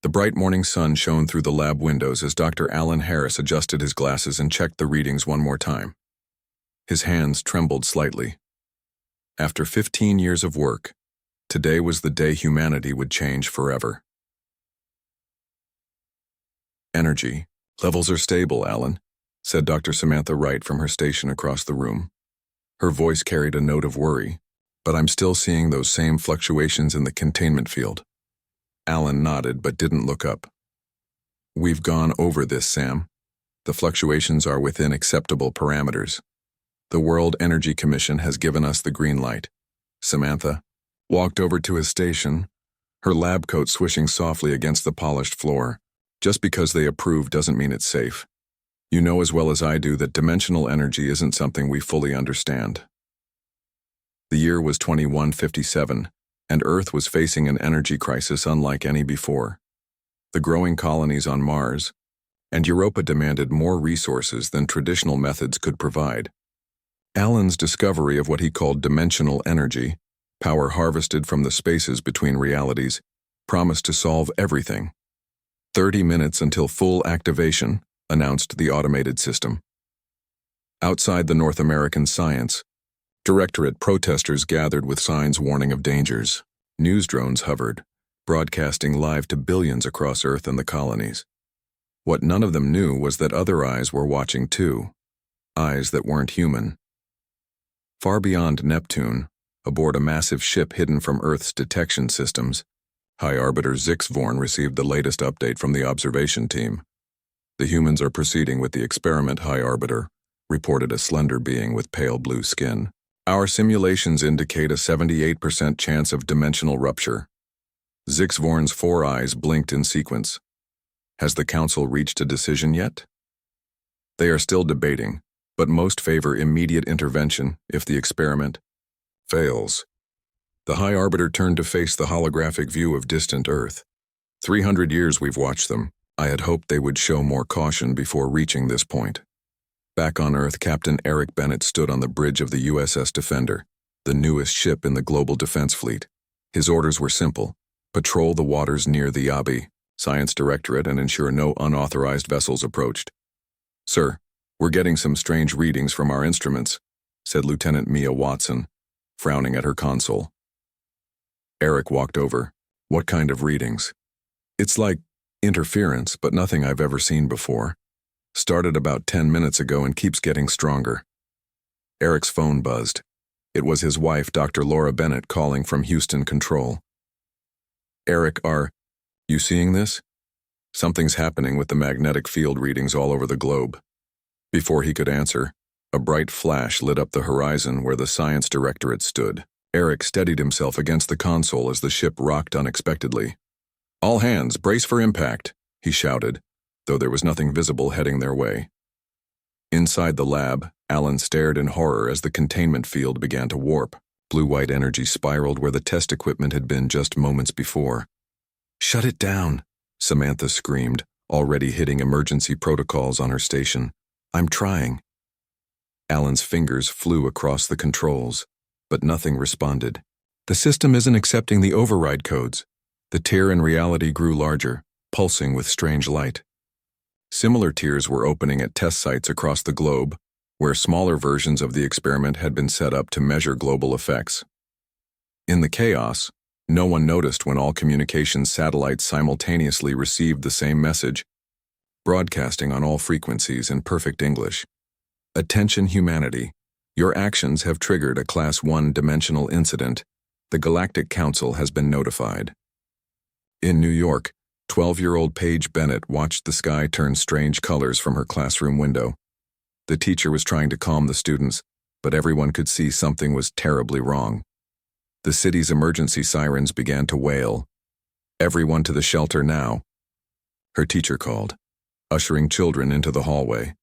The bright morning sun shone through the lab windows as Dr. Alan Harris adjusted his glasses and checked the readings one more time. His hands trembled slightly. After 15 years of work, today was the day humanity would change forever. Energy. Levels are stable, Alan, said Dr. Samantha Wright from her station across the room. Her voice carried a note of worry, but I'm still seeing those same fluctuations in the containment field. Alan nodded but didn't look up. We've gone over this, Sam. The fluctuations are within acceptable parameters. The World Energy Commission has given us the green light. Samantha walked over to his station, her lab coat swishing softly against the polished floor. Just because they approve doesn't mean it's safe. You know as well as I do that dimensional energy isn't something we fully understand. The year was 2157, and Earth was facing an energy crisis unlike any before. The growing colonies on Mars and Europa demanded more resources than traditional methods could provide. Alan's discovery of what he called dimensional energy, power harvested from the spaces between realities, promised to solve everything. 30 minutes until full activation, announced the automated system. Outside the North American Science Directorate, protesters gathered with signs warning of dangers. News drones hovered, broadcasting live to billions across Earth and the colonies. What none of them knew was that other eyes were watching too, eyes that weren't human. Far beyond Neptune, aboard a massive ship hidden from Earth's detection systems, High Arbiter Zixvorn received the latest update from the observation team. The humans are proceeding with the experiment, High Arbiter, reported a slender being with pale blue skin. Our simulations indicate a 78% chance of dimensional rupture. Zixvorn's 4 eyes blinked in sequence. Has the Council reached a decision yet? They are still debating, but most favor immediate intervention if the experiment fails. The High Arbiter turned to face the holographic view of distant Earth. 300 years we've watched them. I had hoped they would show more caution before reaching this point. Back on Earth, Captain Eric Bennett stood on the bridge of the USS Defender, the newest ship in the global defense fleet. His orders were simple: patrol the waters near the Yabi, Science Directorate, and ensure no unauthorized vessels approached. Sir, we're getting some strange readings from our instruments, said Lieutenant Mia Watson, frowning at her console. Eric walked over. What kind of readings? It's like interference, but nothing I've ever seen before. Started about 10 minutes ago and keeps getting stronger. Eric's phone buzzed. It was his wife, Dr. Laura Bennett, calling from Houston Control. Eric, are you seeing this? Something's happening with the magnetic field readings all over the globe. Before he could answer, a bright flash lit up the horizon where the Science Directorate stood. Eric steadied himself against the console as the ship rocked unexpectedly. All hands, brace for impact, he shouted, though there was nothing visible heading their way. Inside the lab, Alan stared in horror as the containment field began to warp. Blue-white energy spiraled where the test equipment had been just moments before. Shut it down, Samantha screamed, already hitting emergency protocols on her station. I'm trying. Alan's fingers flew across the controls, but nothing responded. The system isn't accepting the override codes. The tear in reality grew larger, pulsing with strange light. Similar tiers were opening at test sites across the globe, where smaller versions of the experiment had been set up to measure global effects. In the chaos, no one noticed when all communications satellites simultaneously received the same message, broadcasting on all frequencies in perfect English. Attention humanity, your actions have triggered a Class 1 dimensional incident. The Galactic Council has been notified. In New York, 12-year-old Paige Bennett watched the sky turn strange colors from her classroom window. The teacher was trying to calm the students, but everyone could see something was terribly wrong. The city's emergency sirens began to wail. Everyone to the shelter now. Her teacher called, ushering children into the hallway.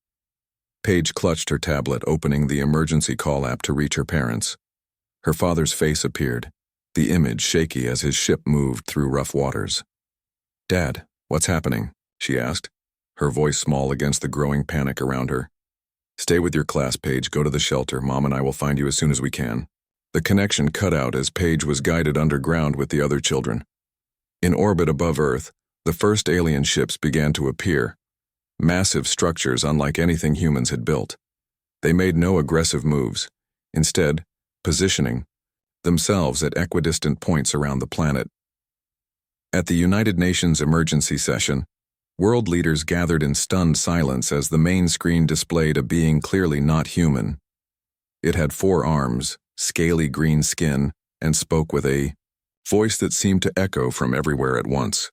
Paige clutched her tablet, opening the emergency call app to reach her parents. Her father's face appeared, the image shaky as his ship moved through rough waters. Dad, what's happening? She asked, her voice small against the growing panic around her. Stay with your class, Paige. Go to the shelter. Mom and I will find you as soon as we can. The connection cut out as Paige was guided underground with the other children. In orbit above Earth, The first alien ships began to appear, massive structures unlike anything humans had built. They made no aggressive moves, instead, positioning themselves at equidistant points around the planet. At the United Nations emergency session, world leaders gathered in stunned silence as the main screen displayed a being clearly not human. It had 4 arms, scaly green skin, and spoke with a voice that seemed to echo from everywhere at once.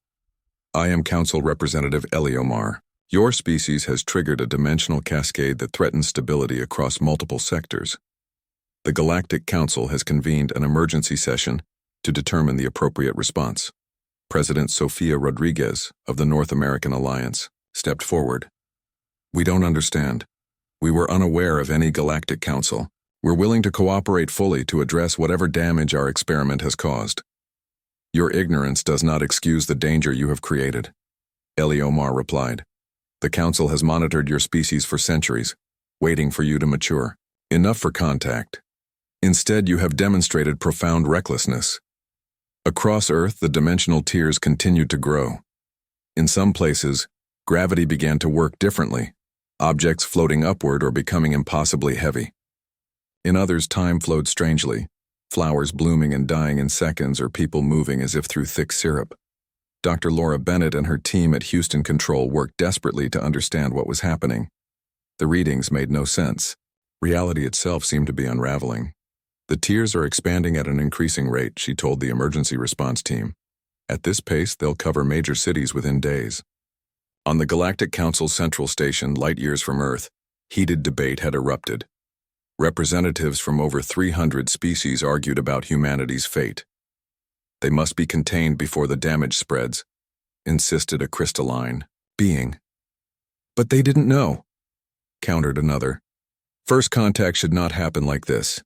I am Council Representative Eleomar. Your species has triggered a dimensional cascade that threatens stability across multiple sectors. The Galactic Council has convened an emergency session to determine the appropriate response. President Sofia Rodriguez of the North American Alliance stepped forward. We don't understand. We were unaware of any Galactic Council. We're willing to cooperate fully to address whatever damage our experiment has caused. Your ignorance does not excuse the danger you have created. Eleomar replied. The Council has monitored your species for centuries, waiting for you to mature. Enough for contact. Instead, you have demonstrated profound recklessness. Across Earth, the dimensional tiers continued to grow. In some places, gravity began to work differently, objects floating upward or becoming impossibly heavy. In others, time flowed strangely, flowers blooming and dying in seconds or people moving as if through thick syrup. Dr. Laura Bennett and her team at Houston Control worked desperately to understand what was happening. The readings made no sense. Reality itself seemed to be unraveling. The tiers are expanding at an increasing rate, she told the emergency response team. At this pace, they'll cover major cities within days. On the Galactic Council Central Station, light years from Earth, heated debate had erupted. Representatives from over 300 species argued about humanity's fate. They must be contained before the damage spreads, insisted a crystalline being. But they didn't know, countered another. First contact should not happen like this.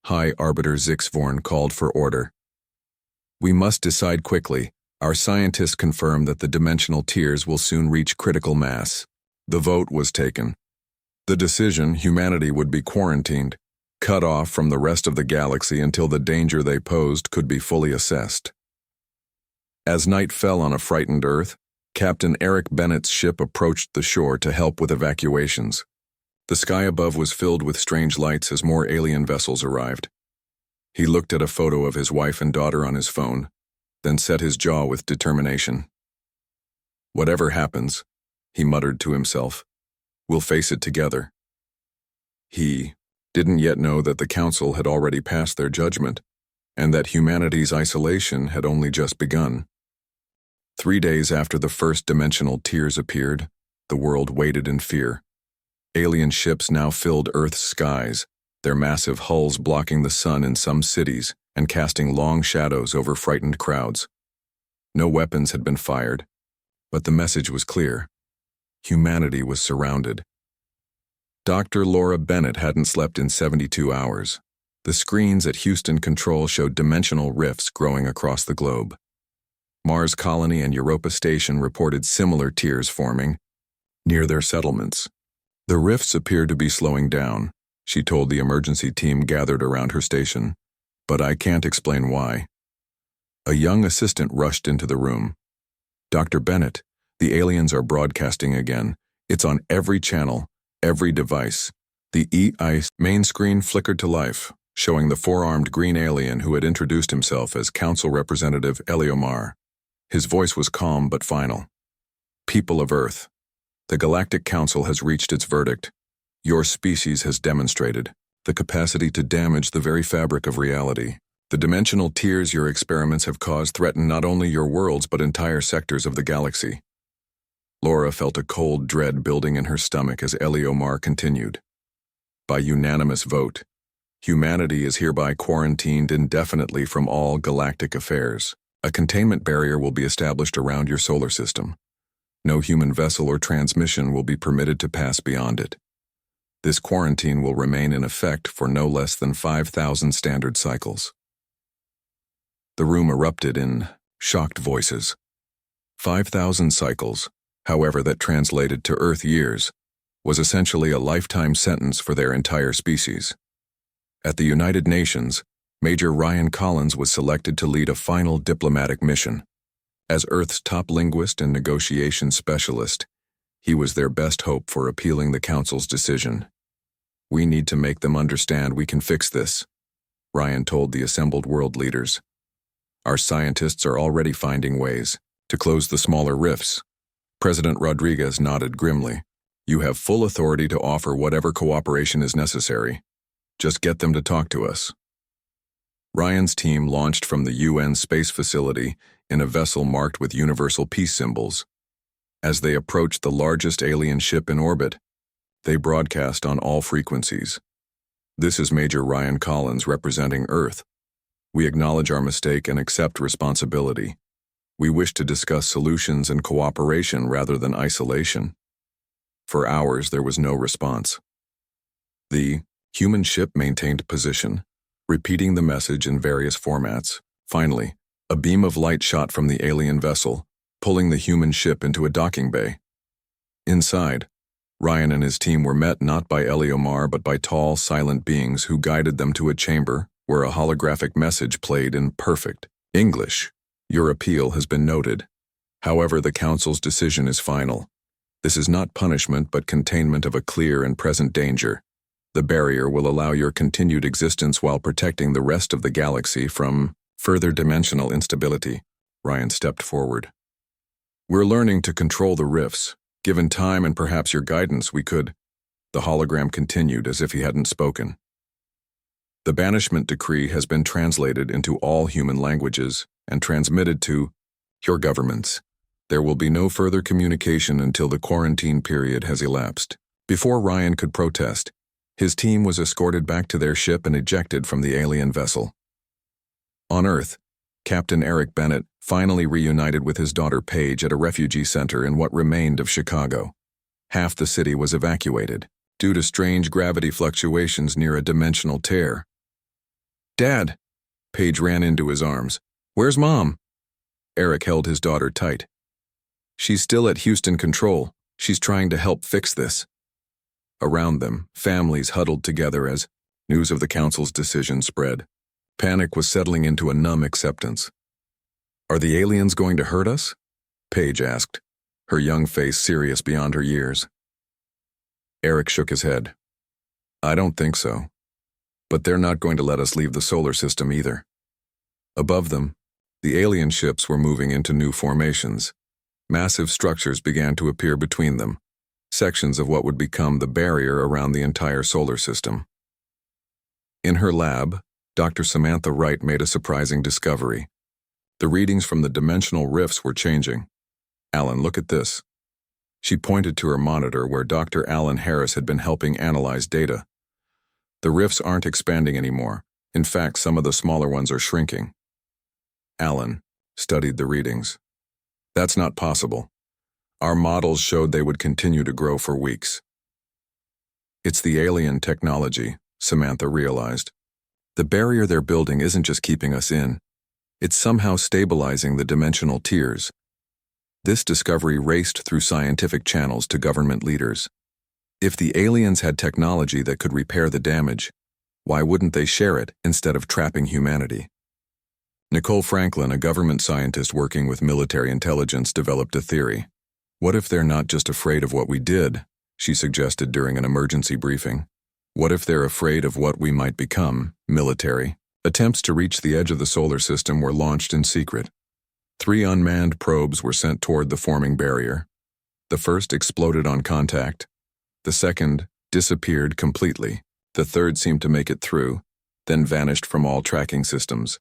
High Arbiter Zixvorn called for order. We must decide quickly. Our scientists confirm that the dimensional tiers will soon reach critical mass. The vote was taken. The decision, humanity would be quarantined, cut off from the rest of the galaxy until the danger they posed could be fully assessed. As night fell on a frightened Earth, Captain Eric Bennett's ship approached the shore to help with evacuations. The sky above was filled with strange lights as more alien vessels arrived. He looked at a photo of his wife and daughter on his phone, then set his jaw with determination. Whatever happens, he muttered to himself, we'll face it together. He didn't yet know that the Council had already passed their judgment, and that humanity's isolation had only just begun. 3 days after the first dimensional tiers appeared, the world waited in fear. Alien ships now filled Earth's skies, their massive hulls blocking the sun in some cities and casting long shadows over frightened crowds. No weapons had been fired, but the message was clear. Humanity was surrounded. Dr. Laura Bennett hadn't slept in 72 hours. The screens at Houston Control showed dimensional rifts growing across the globe. Mars Colony and Europa Station reported similar tiers forming near their settlements. The rifts appeared to be slowing down, she told the emergency team gathered around her station, but I can't explain why. A young assistant rushed into the room. Dr. Bennett, the aliens are broadcasting again. It's on every channel, every device. The EI main screen flickered to life, showing the 4-armed green alien who had introduced himself as Council Representative Eleomar. His voice was calm but final. People of Earth, the Galactic Council has reached its verdict. Your species has demonstrated the capacity to damage the very fabric of reality. The dimensional tiers your experiments have caused threaten not only your worlds but entire sectors of the galaxy. Laura felt a cold dread building in her stomach as Eleomar continued. By unanimous vote, humanity is hereby quarantined indefinitely from all galactic affairs. A containment barrier will be established around your solar system. No human vessel or transmission will be permitted to pass beyond it. This quarantine will remain in effect for no less than 5,000 standard cycles. The room erupted in shocked voices. 5,000 cycles, however that translated to Earth years, was essentially a lifetime sentence for their entire species. At the United Nations, Major Ryan Collins was selected to lead a final diplomatic mission. As Earth's top linguist and negotiation specialist, he was their best hope for appealing the Council's decision. "We need to make them understand we can fix this," Ryan told the assembled world leaders. "Our scientists are already finding ways to close the smaller rifts." President Rodriguez nodded grimly. "You have full authority to offer whatever cooperation is necessary. Just get them to talk to us." Ryan's team launched from the UN space facility in a vessel marked with universal peace symbols. As they approached the largest alien ship in orbit, they broadcast on all frequencies. "This is Major Ryan Collins representing Earth. We acknowledge our mistake and accept responsibility. We wish to discuss solutions and cooperation rather than isolation." For hours there was no response. The human ship maintained position, repeating the message in various formats. Finally, a beam of light shot from the alien vessel, pulling the human ship into a docking bay. Inside, Ryan and his team were met not by Eleomar but by tall, silent beings who guided them to a chamber where a holographic message played in perfect English. "Your appeal has been noted. However, the Council's decision is final. This is not punishment but containment of a clear and present danger. The barrier will allow your continued existence while protecting the rest of the galaxy from further dimensional instability." Ryan stepped forward. "We're learning to control the rifts. Given time and perhaps your guidance, we could—" The hologram continued as if he hadn't spoken. "The banishment decree has been translated into all human languages and transmitted to your governments. There will be no further communication until the quarantine period has elapsed." Before Ryan could protest, his team was escorted back to their ship and ejected from the alien vessel. On Earth, Captain Eric Bennett finally reunited with his daughter Paige at a refugee center in what remained of Chicago. Half the city was evacuated, due to strange gravity fluctuations near a dimensional tear. "Dad!" Paige ran into his arms. "Where's Mom?" Eric held his daughter tight. "She's still at Houston Control. She's trying to help fix this." Around them, families huddled together as news of the Council's decision spread. Panic was settling into a numb acceptance. "Are the aliens going to hurt us?" Paige asked, her young face serious beyond her years. Eric shook his head. "I don't think so. But they're not going to let us leave the solar system either." Above them, the alien ships were moving into new formations. Massive structures began to appear between them, sections of what would become the barrier around the entire solar system. In her lab, Dr. Samantha Wright made a surprising discovery. The readings from the dimensional rifts were changing. "Alan, look at this." She pointed to her monitor where Dr. Alan Harris had been helping analyze data. "The rifts aren't expanding anymore. In fact, some of the smaller ones are shrinking." Alan studied the readings. "That's not possible. Our models showed they would continue to grow for weeks." "It's the alien technology," Samantha realized. "The barrier they're building isn't just keeping us in. It's somehow stabilizing the dimensional tiers." This discovery raced through scientific channels to government leaders. If the aliens had technology that could repair the damage, why wouldn't they share it instead of trapping humanity? Nicole Franklin, a government scientist working with military intelligence, developed a theory. "What if they're not just afraid of what we did?" she suggested during an emergency briefing. "What if they're afraid of what we might become, military?" Attempts to reach the edge of the solar system were launched in secret. 3 unmanned probes were sent toward the forming barrier. The first exploded on contact. The second disappeared completely. The third seemed to make it through, then vanished from all tracking systems.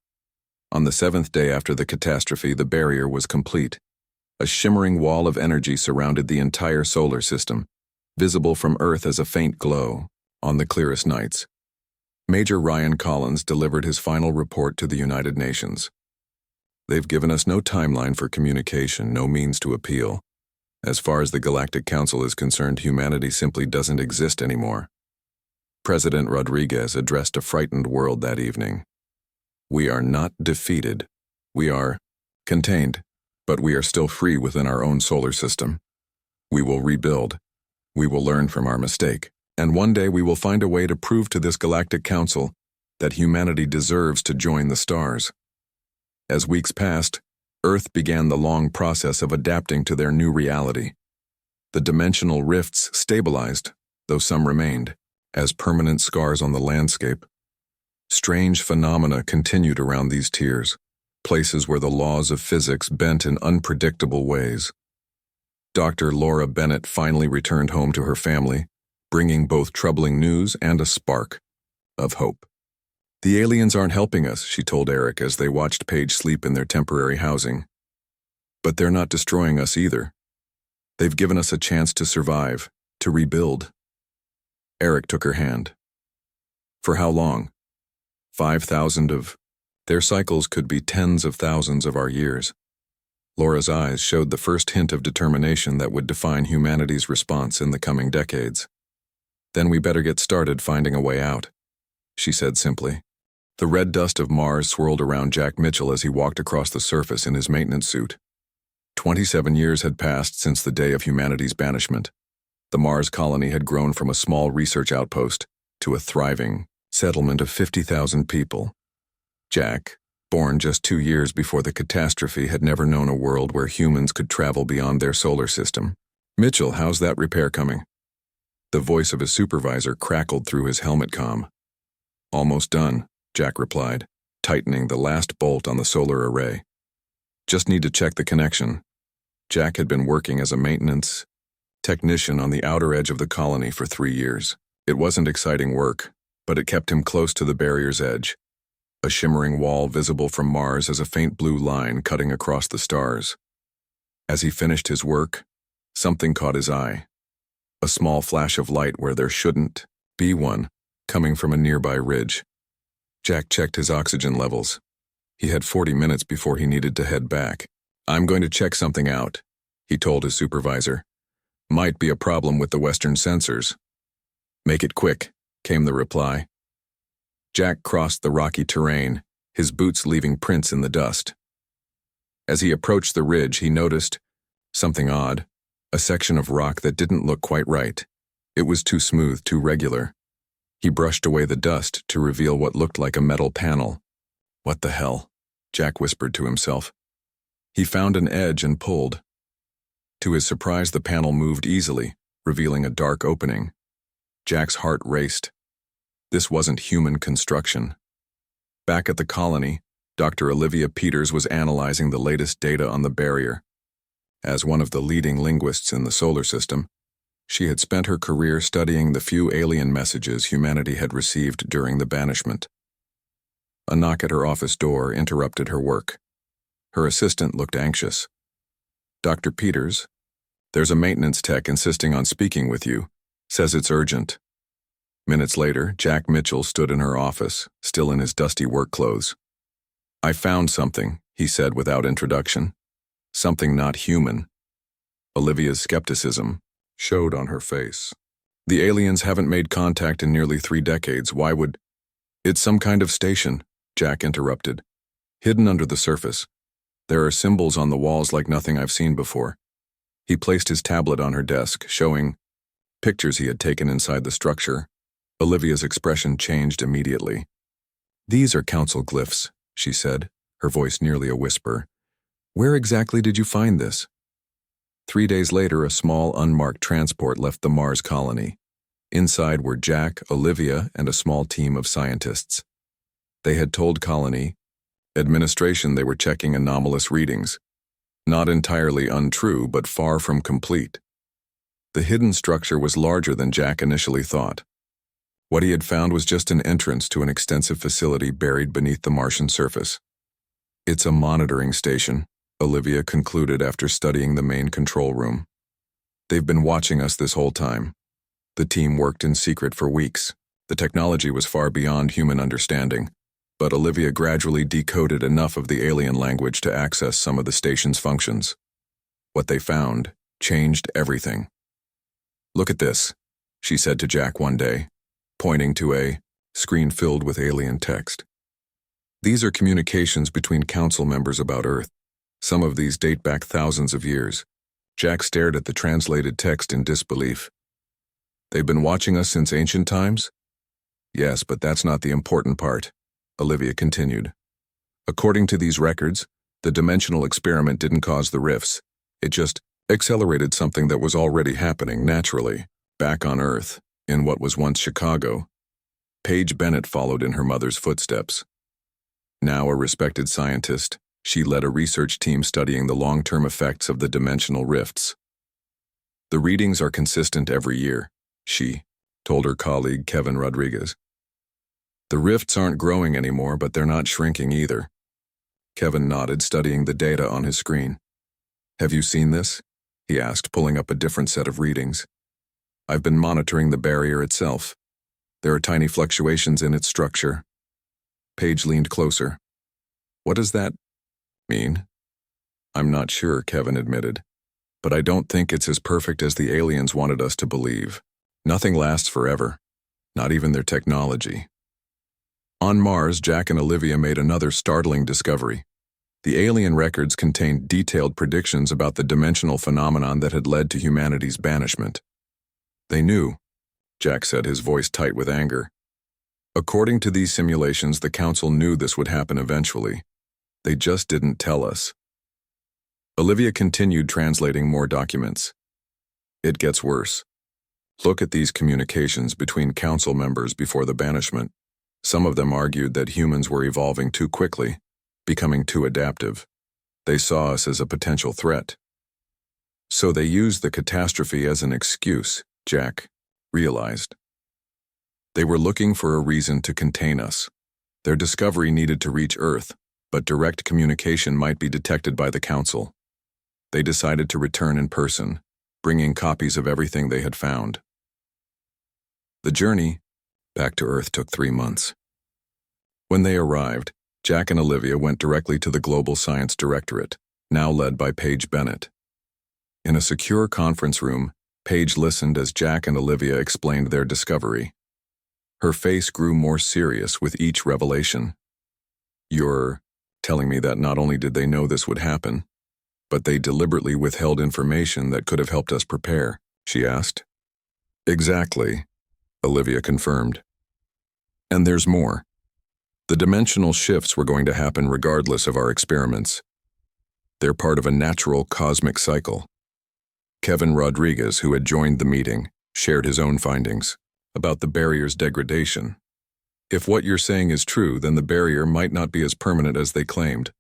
On the 7th day after the catastrophe, the barrier was complete. A shimmering wall of energy surrounded the entire solar system, visible from Earth as a faint glow on the clearest nights. Major Ryan Collins delivered his final report to the United Nations. "They've given us no timeline for communication, no means to appeal. As far as the Galactic Council is concerned, humanity simply doesn't exist anymore." President Rodriguez addressed a frightened world that evening. "We are not defeated. We are contained, but we are still free within our own solar system. We will rebuild. We will learn from our mistake. And one day we will find a way to prove to this Galactic Council that humanity deserves to join the stars." As weeks passed, Earth began the long process of adapting to their new reality. The dimensional rifts stabilized, though some remained, as permanent scars on the landscape. Strange phenomena continued around these tiers, places where the laws of physics bent in unpredictable ways. Dr. Laura Bennett finally returned home to her family, bringing both troubling news and a spark of hope. "The aliens aren't helping us," she told Eric as they watched Paige sleep in their temporary housing. "But they're not destroying us either. They've given us a chance to survive, to rebuild." Eric took her hand. "For how long? 5,000 of... Their cycles could be tens of thousands of our years." Laura's eyes showed the first hint of determination that would define humanity's response in the coming decades. "Then we better get started finding a way out," she said simply. The red dust of Mars swirled around Jack Mitchell as he walked across the surface in his maintenance suit. 27 years had passed since the day of humanity's banishment. The Mars colony had grown from a small research outpost to a thriving settlement of 50,000 people. Jack, born just 2 years before the catastrophe, had never known a world where humans could travel beyond their solar system. "Mitchell, how's that repair coming?" The voice of his supervisor crackled through his helmet comm. "Almost done," Jack replied, tightening the last bolt on the solar array. "Just need to check the connection." Jack had been working as a maintenance technician on the outer edge of the colony for 3 years. It wasn't exciting work, but it kept him close to the barrier's edge, a shimmering wall visible from Mars as a faint blue line cutting across the stars. As he finished his work, something caught his eye. A small flash of light where there shouldn't be one, coming from a nearby ridge. Jack checked his oxygen levels. He had 40 minutes before he needed to head back. "I'm going to check something out," he told his supervisor. "Might be a problem with the Western sensors." "Make it quick," came the reply. Jack crossed the rocky terrain, his boots leaving prints in the dust. As he approached the ridge, he noticed something odd, a section of rock that didn't look quite right. It was too smooth, too regular. He brushed away the dust to reveal what looked like a metal panel. "What the hell?" Jack whispered to himself. He found an edge and pulled. To his surprise, the panel moved easily, revealing a dark opening. Jack's heart raced. This wasn't human construction. Back at the colony, Dr. Olivia Peters was analyzing the latest data on the barrier. As one of the leading linguists in the solar system, she had spent her career studying the few alien messages humanity had received during the banishment. A knock at her office door interrupted her work. Her assistant looked anxious. "Dr. Peters, there's a maintenance tech insisting on speaking with you. Says it's urgent." Minutes later, Jack Mitchell stood in her office, still in his dusty work clothes. "I found something," he said without introduction. "Something not human." Olivia's skepticism showed on her face. "The aliens haven't made contact in nearly 3 decades. Why would—" "It's some kind of station," Jack interrupted. "Hidden under the surface. There are symbols on the walls like nothing I've seen before." He placed his tablet on her desk, showing pictures he had taken inside the structure. Olivia's expression changed immediately. "These are council glyphs," she said, her voice nearly a whisper. "Where exactly did you find this?" 3 days later, a small, unmarked transport left the Mars colony. Inside were Jack, Olivia, and a small team of scientists. They had told colony administration they were checking anomalous readings. Not entirely untrue, but far from complete. The hidden structure was larger than Jack initially thought. What he had found was just an entrance to an extensive facility buried beneath the Martian surface. "It's a monitoring station," Olivia concluded after studying the main control room. "They've been watching us this whole time." The team worked in secret for weeks. The technology was far beyond human understanding, but Olivia gradually decoded enough of the alien language to access some of the station's functions. What they found changed everything. "Look at this," she said to Jack one day, pointing to a screen filled with alien text. "These are communications between council members about Earth. Some of these date back thousands of years." Jack stared at the translated text in disbelief. "They've been watching us since ancient times?" "Yes, but that's not the important part," Olivia continued. "According to these records, The dimensional experiment didn't cause the rifts. It just accelerated something that was already happening naturally, back on Earth, in what was once Chicago. Paige Bennett followed in her mother's footsteps. Now a respected scientist, she led a research team studying the long-term effects of the dimensional rifts. The readings are consistent every year, she told her colleague Kevin Rodriguez. The rifts aren't growing anymore, but they're not shrinking either. Kevin nodded, studying the data on his screen. Have you seen this? He asked, pulling up a different set of readings. I've been monitoring the barrier itself. There are tiny fluctuations in its structure. Paige leaned closer. What does that mean? I'm not sure, Kevin admitted. But I don't think it's as perfect as the aliens wanted us to believe. Nothing lasts forever, not even their technology. On Mars, Jack and Olivia made another startling discovery. The alien records contained detailed predictions about the dimensional phenomenon that had led to humanity's banishment. They knew, Jack said, his voice tight with anger. According to these simulations, the Council knew this would happen eventually. They just didn't tell us. Olivia continued translating more documents. It gets worse. Look at these communications between Council members before the banishment. Some of them argued that humans were evolving too quickly, becoming too adaptive. They saw us as a potential threat. So they used the catastrophe as an excuse, Jack realized. They were looking for a reason to contain us. Their discovery needed to reach Earth, but direct communication might be detected by the Council. They decided to return in person, bringing copies of everything they had found. The journey back to Earth took 3 months. When they arrived, Jack and Olivia went directly to the Global Science Directorate, now led by Paige Bennett. In a secure conference room, Paige listened as Jack and Olivia explained their discovery. Her face grew more serious with each revelation. You're telling me that not only did they know this would happen, but they deliberately withheld information that could have helped us prepare, she asked. Exactly, Olivia confirmed. And there's more. The dimensional shifts were going to happen regardless of our experiments. They're part of a natural cosmic cycle. Kevin Rodriguez, who had joined the meeting, shared his own findings about the barrier's degradation. If what you're saying is true, then the barrier might not be as permanent as they claimed.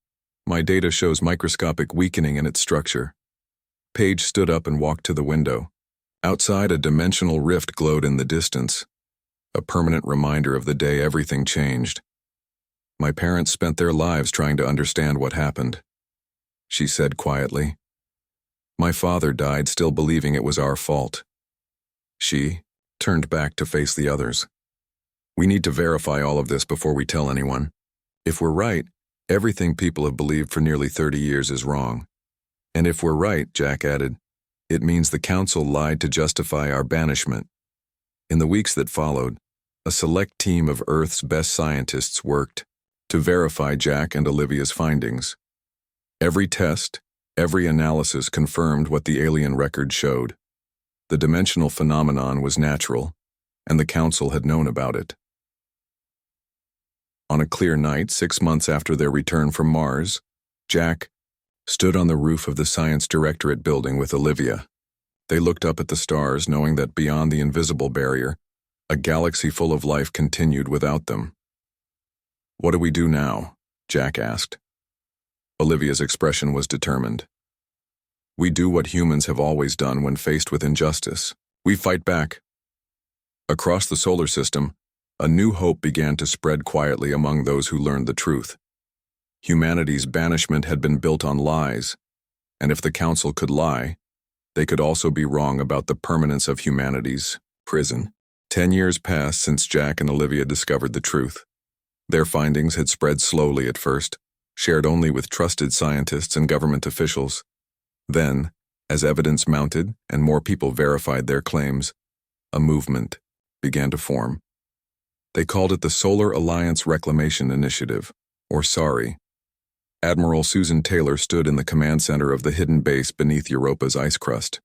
My data shows microscopic weakening in its structure. Paige stood up and walked to the window. Outside, a dimensional rift glowed in the distance, a permanent reminder of the day everything changed. My parents spent their lives trying to understand what happened, she said quietly. My father died still believing it was our fault. She turned back to face the others. We need to verify all of this before we tell anyone. If we're right, everything people have believed for nearly 30 years is wrong. And if we're right, Jack added, it means the Council lied to justify our banishment. In the weeks that followed, a select team of Earth's best scientists worked to verify Jack and Olivia's findings. Every test, every analysis confirmed what the alien record showed. The dimensional phenomenon was natural, and the Council had known about it. On a clear night, 6 months after their return from Mars, Jack stood on the roof of the Science Directorate building with Olivia. They looked up at the stars, knowing that beyond the invisible barrier, a galaxy full of life continued without them. What do we do now? Jack asked. Olivia's expression was determined. We do what humans have always done when faced with injustice. We fight back. Across the solar system, a new hope began to spread quietly among those who learned the truth. Humanity's banishment had been built on lies, and if the Council could lie, they could also be wrong about the permanence of humanity's prison. 10 years passed since Jack and Olivia discovered the truth. Their findings had spread slowly at first, shared only with trusted scientists and government officials. Then, as evidence mounted and more people verified their claims, a movement began to form. They called it the Solar Alliance Reclamation Initiative, or SARI. Admiral Susan Taylor stood in the command center of the hidden base beneath Europa's ice crust.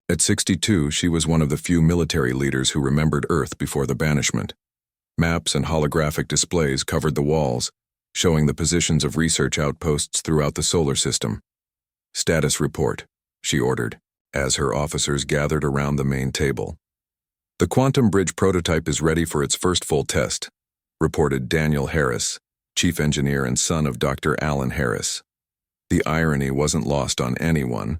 At 62, she was one of the few military leaders who remembered Earth before the banishment. Maps and holographic displays covered the walls, showing the positions of research outposts throughout the solar system. "Status report," she ordered, as her officers gathered around the main table. "The quantum bridge prototype is ready for its first full test," reported Daniel Harris, chief engineer and son of Dr. Alan Harris. The irony wasn't lost on anyone.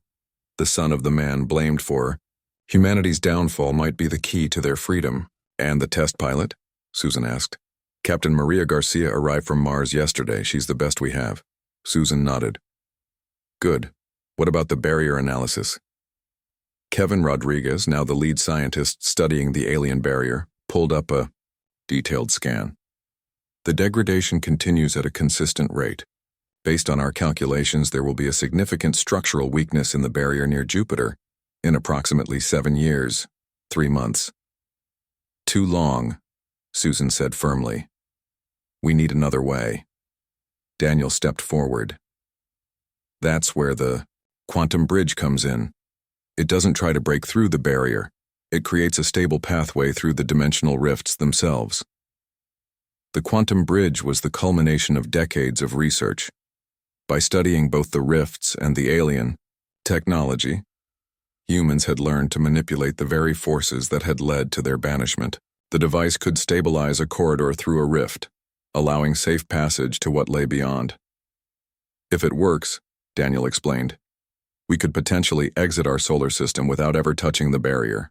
The son of the man blamed for humanity's downfall might be the key to their freedom. "And the test pilot?" Susan asked. "Captain Maria Garcia arrived from Mars yesterday. She's the best we have." Susan nodded. "Good. What about the barrier analysis?" Kevin Rodriguez, now the lead scientist studying the alien barrier, pulled up a detailed scan. "The degradation continues at a consistent rate. Based on our calculations, there will be a significant structural weakness in the barrier near Jupiter in approximately 7 years, 3 months. "Too long," Susan said firmly. "We need another way." Daniel stepped forward. "That's where the quantum bridge comes in. It doesn't try to break through the barrier. It creates a stable pathway through the dimensional rifts themselves." The quantum bridge was the culmination of decades of research. By studying both the rifts and the alien technology, humans had learned to manipulate the very forces that had led to their banishment. The device could stabilize a corridor through a rift, allowing safe passage to what lay beyond. "If it works," Daniel explained, "we could potentially exit our solar system without ever touching the barrier."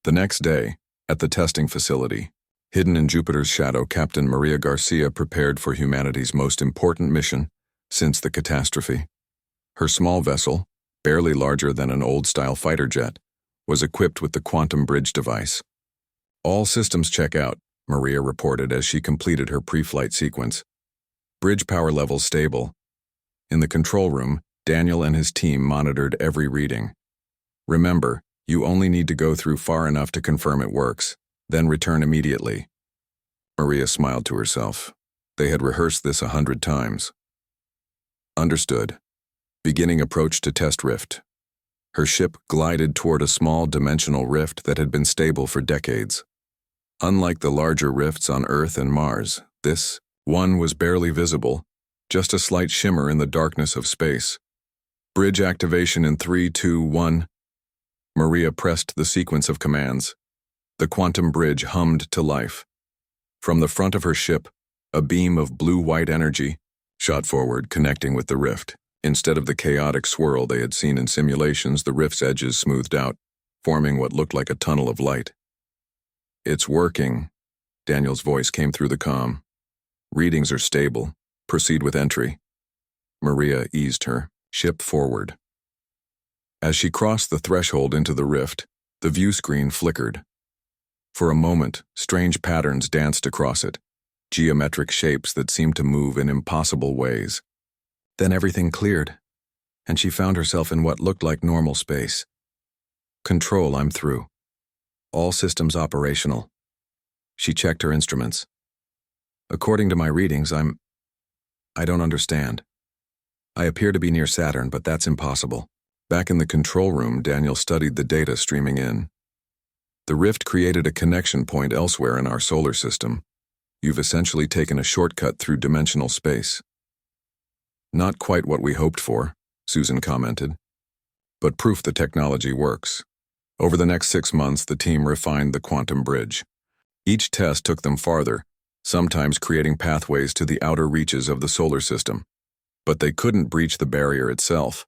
The next day, at the testing facility, hidden in Jupiter's shadow, Captain Maria Garcia prepared for humanity's most important mission since the catastrophe. Her small vessel, barely larger than an old-style fighter jet, was equipped with the quantum bridge device. "All systems check out," Maria reported as she completed her pre-flight sequence. "Bridge power levels stable." In the control room, Daniel and his team monitored every reading. "Remember, you only need to go through far enough to confirm it works, then return immediately." Maria smiled to herself. They had rehearsed this 100 times. "Understood." Beginning approach to test rift. Her ship glided toward a small dimensional rift that had been stable for decades. Unlike the larger rifts on Earth and Mars, this one was barely visible, just a slight shimmer in the darkness of space. "Bridge activation in 3, 2, 1. Maria pressed the sequence of commands. The quantum bridge hummed to life. From the front of her ship, a beam of blue-white energy shot forward, connecting with the rift. Instead of the chaotic swirl they had seen in simulations, the rift's edges smoothed out, forming what looked like a tunnel of light. "It's working," Daniel's voice came through the comm. "Readings are stable. Proceed with entry." Maria eased her ship forward. As she crossed the threshold into the rift, the view screen flickered. For a moment, strange patterns danced across it, geometric shapes that seemed to move in impossible ways. Then everything cleared, and she found herself in what looked like normal space. "Control, I'm through. All systems operational." She checked her instruments. "According to my readings, I don't understand. I appear to be near Saturn, but that's impossible." Back in the control room, Daniel studied the data streaming in. "The rift created a connection point elsewhere in our solar system. You've essentially taken a shortcut through dimensional space." "Not quite what we hoped for," Susan commented, "but proof the technology works." Over the next 6 months, the team refined the quantum bridge. Each test took them farther, sometimes creating pathways to the outer reaches of the solar system. But they couldn't breach the barrier itself.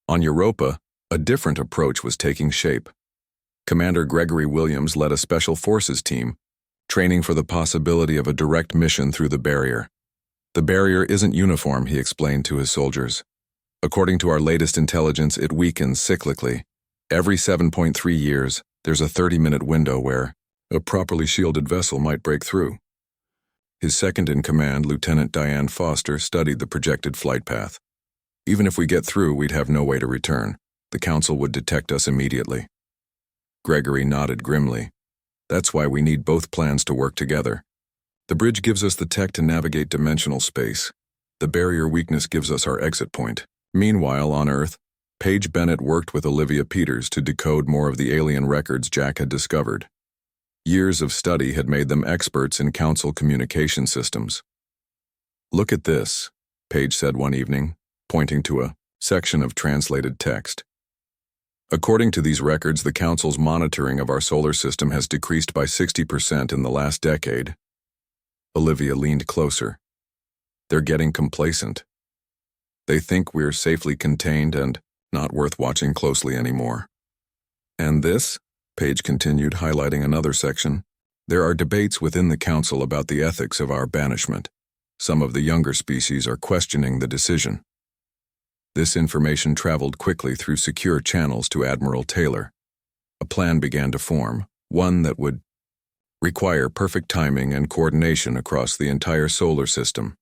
On Europa, a different approach was taking shape. Commander Gregory Williams led a special forces team, training for the possibility of a direct mission through the barrier. "The barrier isn't uniform," he explained to his soldiers. "According to our latest intelligence, it weakens cyclically. Every 7.3 years, there's a 30-minute window where a properly shielded vessel might break through." His second-in-command, Lieutenant Diane Foster, studied the projected flight path. "Even if we get through, we'd have no way to return. The Council would detect us immediately." Gregory nodded grimly. "That's why we need both plans to work together. The bridge gives us the tech to navigate dimensional space. The barrier weakness gives us our exit point." Meanwhile, on Earth, Paige Bennett worked with Olivia Peters to decode more of the alien records Jack had discovered. Years of study had made them experts in Council communication systems. "Look at this," Paige said one evening, pointing to a section of translated text. "According to these records, the Council's monitoring of our solar system has decreased by 60% in the last decade." Olivia leaned closer. "They're getting complacent. They think we're safely contained and not worth watching closely anymore." "And this?" Paige continued, highlighting another section. "There are debates within the Council about the ethics of our banishment. Some of the younger species are questioning the decision." This information traveled quickly through secure channels to Admiral Taylor. A plan began to form, one that would require perfect timing and coordination across the entire solar system.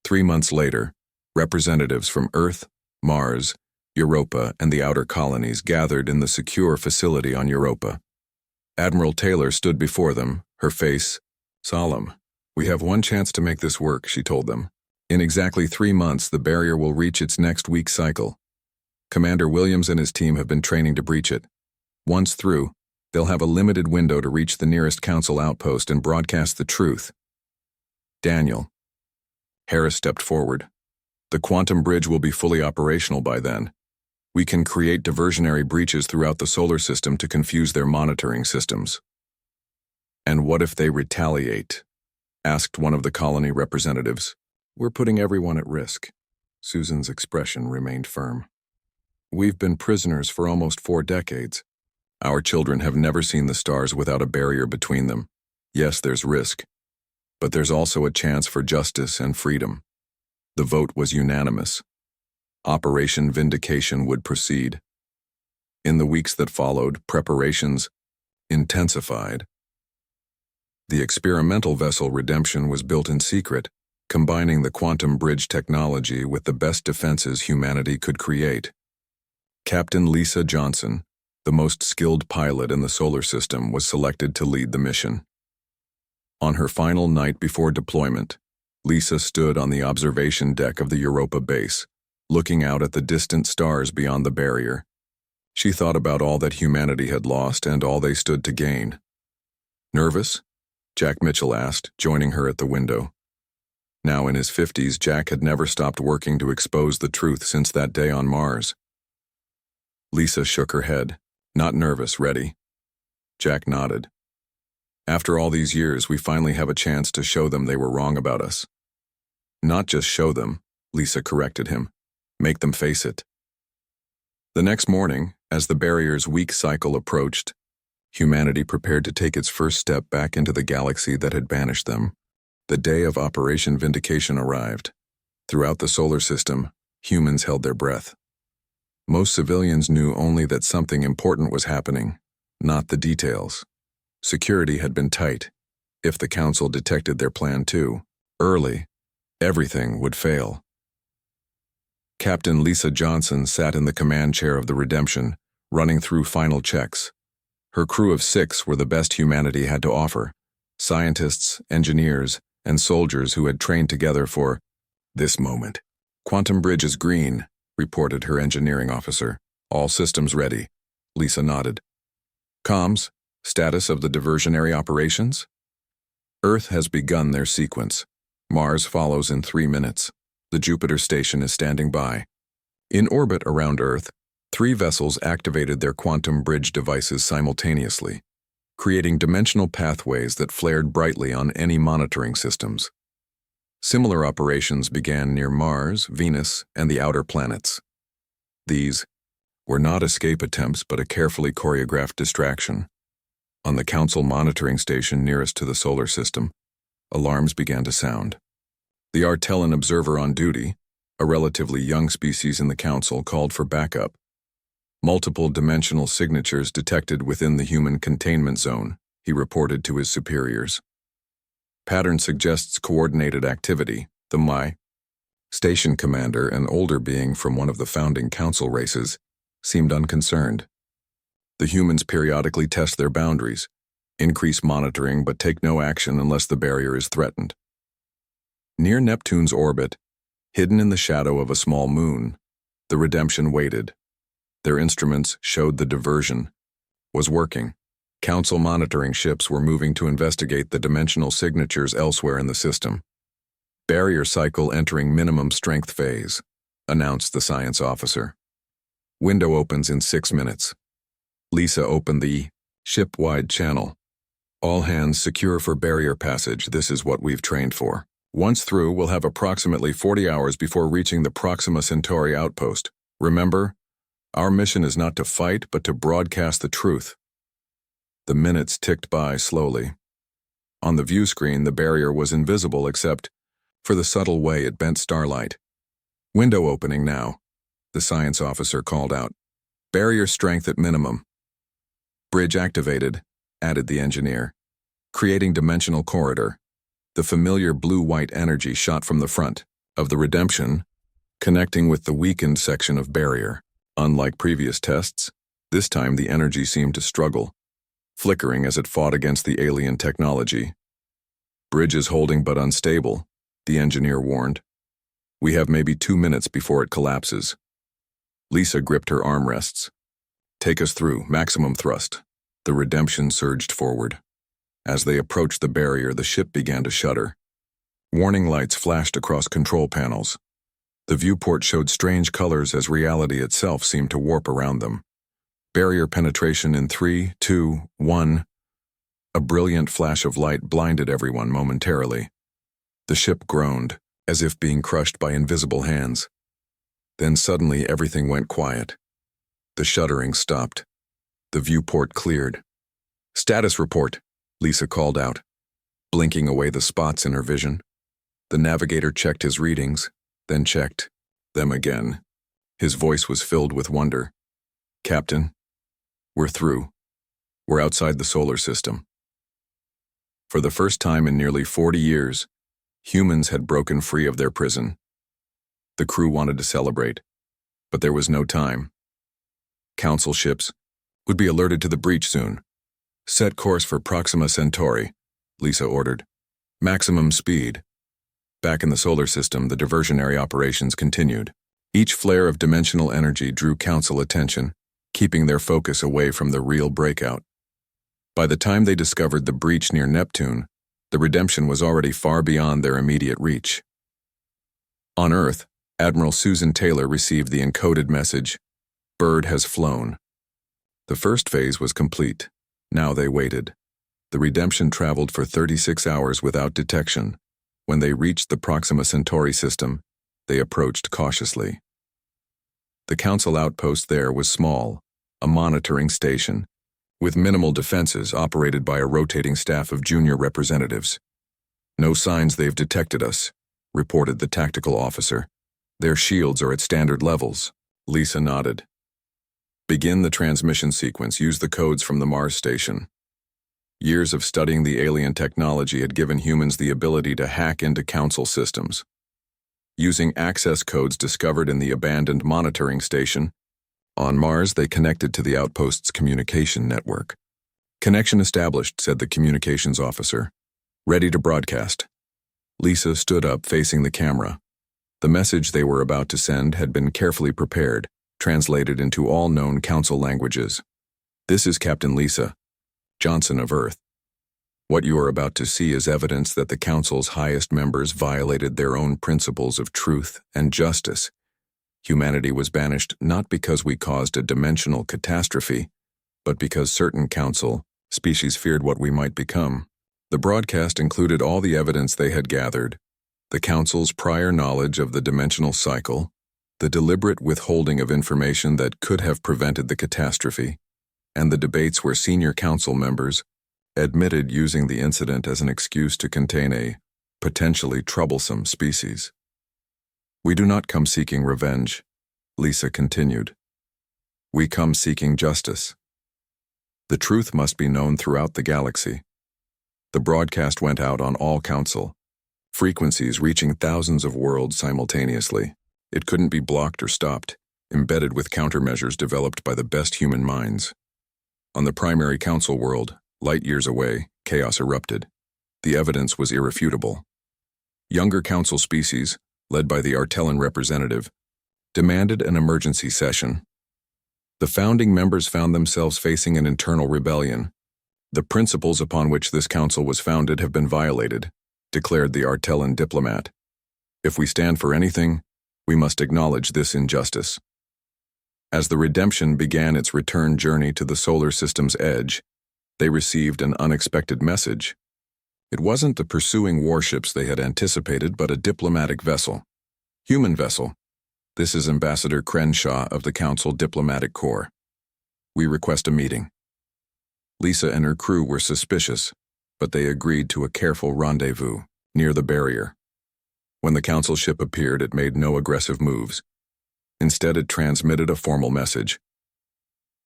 3 months later, representatives from Earth, Mars, Europa, and the outer colonies gathered in the secure facility on Europa. Admiral Taylor stood before them, her face solemn. "We have one chance to make this work," she told them. "In exactly 3 months, the barrier will reach its next week cycle. Commander Williams and his team have been training to breach it. Once through, they'll have a limited window to reach the nearest Council outpost and broadcast the truth." "Daniel." Harris stepped forward. "The quantum bridge will be fully operational by then. We can create diversionary breaches throughout the solar system to confuse their monitoring systems." "And what if they retaliate?" asked one of the colony representatives. "We're putting everyone at risk." Susan's expression remained firm. "We've been prisoners for almost 4 decades. Our children have never seen the stars without a barrier between them. Yes, there's risk, but there's also a chance for justice and freedom." The vote was unanimous. Operation Vindication would proceed. In the weeks that followed, preparations intensified. The experimental vessel Redemption was built in secret, combining the quantum bridge technology with the best defenses humanity could create. Captain Lisa Johnson, the most skilled pilot in the solar system, was selected to lead the mission. On her final night before deployment, Lisa stood on the observation deck of the Europa base, looking out at the distant stars beyond the barrier. She thought about all that humanity had lost and all they stood to gain. "Nervous?" Jack Mitchell asked, joining her at the window. Now in his 50s, Jack had never stopped working to expose the truth since that day on Mars. Lisa shook her head. "Not nervous, ready." Jack nodded. "After all these years, we finally have a chance to show them they were wrong about us." "Not just show them," Lisa corrected him. "Make them face it." The next morning, as the barrier's week cycle approached, humanity prepared to take its first step back into the galaxy that had banished them. The day of Operation Vindication arrived. Throughout the solar system, humans held their breath. Most civilians knew only that something important was happening, not the details. Security had been tight. If the Council detected their plan too early, everything would fail. Captain Lisa Johnson sat in the command chair of the Redemption, running through final checks. Her crew of 6 were the best humanity had to offer: scientists, engineers, and soldiers who had trained together for this moment. "Quantum bridge is green," reported her engineering officer. "All systems ready." Lisa nodded. "Comms, status of the diversionary operations?" "Earth has begun their sequence. Mars follows in 3 minutes. The Jupiter station is standing by." In orbit around Earth, 3 vessels activated their quantum bridge devices simultaneously, creating dimensional pathways that flared brightly on any monitoring systems. Similar operations began near Mars, Venus, and the outer planets. These were not escape attempts but a carefully choreographed distraction. On the Council monitoring station nearest to the solar system, alarms began to sound. The Artellan observer on duty, a relatively young species in the Council, called for backup. "Multiple dimensional signatures detected within the human containment zone," he reported to his superiors. "Pattern suggests coordinated activity." The station commander, an older being from one of the founding Council races, seemed unconcerned. "The humans periodically test their boundaries, increase monitoring but take no action unless the barrier is threatened." Near Neptune's orbit, hidden in the shadow of a small moon, the Redemption waited. Their instruments showed the diversion was working. Council monitoring ships were moving to investigate the dimensional signatures elsewhere in the system. Barrier cycle entering minimum strength phase, announced the science officer. Window opens in 6 minutes. Lisa opened the ship-wide channel. All hands secure for barrier passage. This is what we've trained for. Once through, we'll have approximately 40 hours before reaching the Proxima Centauri outpost. Remember, our mission is not to fight, but to broadcast the truth. The minutes ticked by slowly. On the view screen, the barrier was invisible except for the subtle way it bent starlight. Window opening now, the science officer called out. Barrier strength at minimum. Bridge activated, added the engineer. Creating dimensional corridor. The familiar blue-white energy shot from the front of the Redemption, connecting with the weakened section of barrier. Unlike previous tests, this time the energy seemed to struggle, flickering as it fought against the alien technology. Bridge is holding but unstable, the engineer warned. We have maybe 2 minutes before it collapses. Lisa gripped her armrests. Take us through, maximum thrust. The Redemption surged forward. As they approached the barrier, the ship began to shudder. Warning lights flashed across control panels. The viewport showed strange colors as reality itself seemed to warp around them. Barrier penetration in 3, 2, 1. A brilliant flash of light blinded everyone momentarily. The ship groaned, as if being crushed by invisible hands. Then suddenly everything went quiet. The shuddering stopped. The viewport cleared. Status report, Lisa called out, blinking away the spots in her vision. The navigator checked his readings, then checked them again. His voice was filled with wonder. Captain, we're through. We're outside the solar system. For the first time in nearly 40 years, humans had broken free of their prison. The crew wanted to celebrate, but there was no time. Council ships would be alerted to the breach soon. Set course for Proxima Centauri, Lisa ordered. Maximum speed. Back in the solar system, the diversionary operations continued. Each flare of dimensional energy drew Council attention, keeping their focus away from the real breakout. By the time they discovered the breach near Neptune, the Redemption was already far beyond their immediate reach. On Earth, Admiral Susan Taylor received the encoded message, Bird has flown. The first phase was complete. Now they waited. The Redemption traveled for 36 hours without detection. When they reached the Proxima Centauri system, they approached cautiously. The Council outpost there was small, a monitoring station, with minimal defenses operated by a rotating staff of junior representatives. No signs they've detected us, reported the tactical officer. Their shields are at standard levels. Lisa nodded. Begin the transmission sequence. Use the codes from the Mars station. Years of studying the alien technology had given humans the ability to hack into Council systems. Using access codes discovered in the abandoned monitoring station, on Mars they connected to the outpost's communication network. Connection established, said the communications officer. Ready to broadcast. Lisa stood up, facing the camera. The message they were about to send had been carefully prepared, translated into all known Council languages. This is Captain Lisa Johnson of Earth. What you are about to see is evidence that the Council's highest members violated their own principles of truth and justice. Humanity was banished not because we caused a dimensional catastrophe, but because certain Council species feared what we might become. The broadcast included all the evidence they had gathered, the Council's prior knowledge of the dimensional cycle, the deliberate withholding of information that could have prevented the catastrophe, and the debates where senior Council members admitted using the incident as an excuse to contain a potentially troublesome species. We do not come seeking revenge, Lisa continued. We come seeking justice. The truth must be known throughout the galaxy. The broadcast went out on all Council, frequencies reaching thousands of worlds simultaneously. It couldn't be blocked or stopped, embedded with countermeasures developed by the best human minds. On the primary Council world, light years away, chaos erupted. The evidence was irrefutable. Younger Council species, led by the Artellan representative, demanded an emergency session. The founding members found themselves facing an internal rebellion. The principles upon which this Council was founded have been violated, declared the Artellan diplomat. If we stand for anything, we must acknowledge this injustice. As the Redemption began its return journey to the solar system's edge, they received an unexpected message. It wasn't the pursuing warships they had anticipated, but a diplomatic vessel. Human vessel. This is Ambassador Crenshaw of the Council Diplomatic Corps. We request a meeting. Lisa and her crew were suspicious, but they agreed to a careful rendezvous near the barrier. When the Council ship appeared, it made no aggressive moves. Instead, it transmitted a formal message.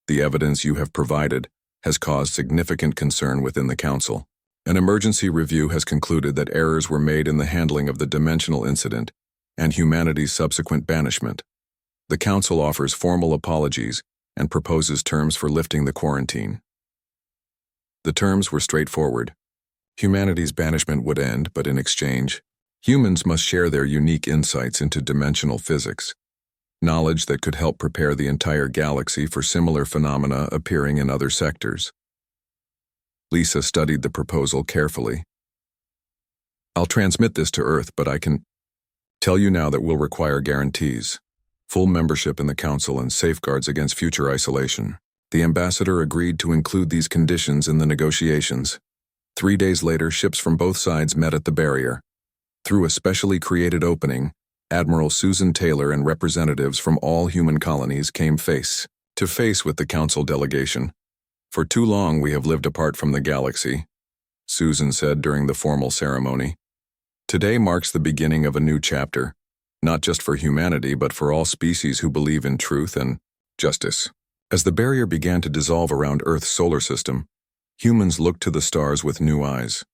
The evidence you have provided has caused significant concern within the Council. An emergency review has concluded that errors were made in the handling of the dimensional incident and humanity's subsequent banishment. The Council offers formal apologies and proposes terms for lifting the quarantine. The terms were straightforward. Humanity's banishment would end, but in exchange, humans must share their unique insights into dimensional physics, knowledge that could help prepare the entire galaxy for similar phenomena appearing in other sectors. Lisa studied the proposal carefully. I'll transmit this to Earth, but I can tell you now that we'll require guarantees, full membership in the Council, and safeguards against future isolation. The ambassador agreed to include these conditions in the negotiations. 3 days later, ships from both sides met at the barrier. Through a specially created opening, Admiral Susan Taylor and representatives from all human colonies came face to face with the Council delegation. For too long we have lived apart from the galaxy, Susan said during the formal ceremony. Today marks the beginning of a new chapter, not just for humanity but for all species who believe in truth and justice. As the barrier began to dissolve around Earth's solar system, humans looked to the stars with new eyes.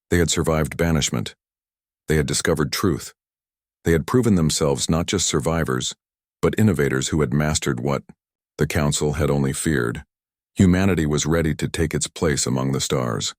They had survived banishment. They had discovered truth. They had proven themselves not just survivors, but innovators who had mastered what the Council had only feared. Humanity was ready to take its place among the stars.